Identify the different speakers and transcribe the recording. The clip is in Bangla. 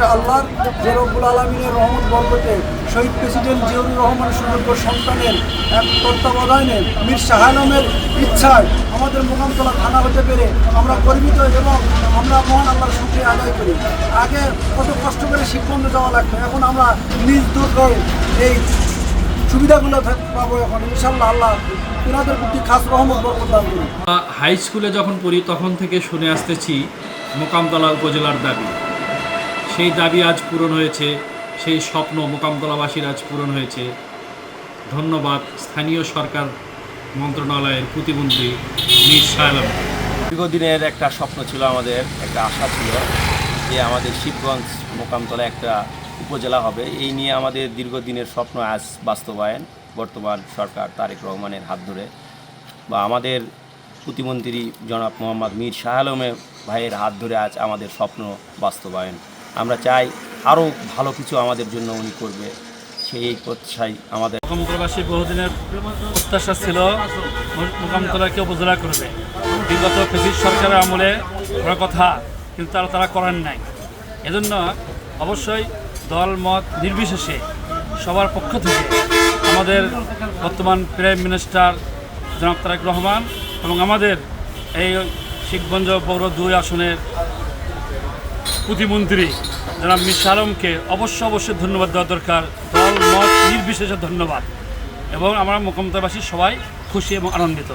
Speaker 1: প্রত্যাশা আল্লাহর যে রব্বুল আলমিনের রহমত বরকতে শহীদ প্রেসিডেন্ট জিয়াউর রহমানের সুযোগ্য সন্তানের এক তত্ত্বাবধানে মীর শাহ আলমের ইচ্ছায় আমাদের মোকামতলা থানা হতে পেরে আমরা গর্বিত এবং আমরা মহান আল্লাহর শুকরিয়া আদায় করি। আগে কত কষ্ট করে শিক্ষণ যাওয়া লাগতো, এখন আমরা নিজ দুর্গয়ে এই সুবিধাগুলো পাবো। এখন ইনশাল্লাহ আল্লাহ ওনাদের প্রতি খাস রহমত বরকত দান করুন।
Speaker 2: হাই স্কুলে যখন পড়ি তখন থেকে শুনে আসতেছি মোকামতলা উপজেলার দাবি, সেই দাবি আজ পূরণ হয়েছে, সেই স্বপ্ন মোকামতলাবাসীর আজ পূরণ হয়েছে। ধন্যবাদ স্থানীয় সরকার মন্ত্রণালয়ের প্রতিমন্ত্রী মীর শাহ আলম।
Speaker 3: দীর্ঘদিনের একটা স্বপ্ন ছিল, আমাদের একটা আশা ছিল যে আমাদের শিবগঞ্জ মোকামতলা একটা উপজেলা হবে। এই নিয়ে আমাদের দীর্ঘদিনের স্বপ্ন আজ বাস্তবায়ন বর্তমান সরকার তারেক রহমানের হাত ধরে বা আমাদের প্রতিমন্ত্রী জনাব মোহাম্মদ মীর শাহ আলমের ভাইয়ের হাত ধরে আজ আমাদের স্বপ্ন বাস্তবায়ন। আমরা চাই আরও ভালো কিছু আমাদের জন্য উনি করবে, সেই প্রত্যাশাই আমাদের।
Speaker 2: মোকামতলাবাসী বহুদিনের প্রত্যাশা ছিল মোকামতলাকে উপজেলা করবে। বিগত ফ্যাসিস্ট সরকারের আমলে করার কথা, কিন্তু তারা করেন নাই। এজন্য অবশ্যই দল মত নির্বিশেষে সবার পক্ষ থেকে আমাদের বর্তমান প্রাইম মিনিস্টার জনাব তারেক রহমান এবং আমাদের এই শিবগঞ্জ পৌর 2 আসনের প্রতিমন্ত্রী জনাব মীর শাহ আলমকে অবশ্যই ধন্যবাদ দেওয়া দরকার। দল মত নির্বিশেষে ধন্যবাদ, এবং আমরা মোকামতলাবাসী সবাই খুশি এবং আনন্দিত।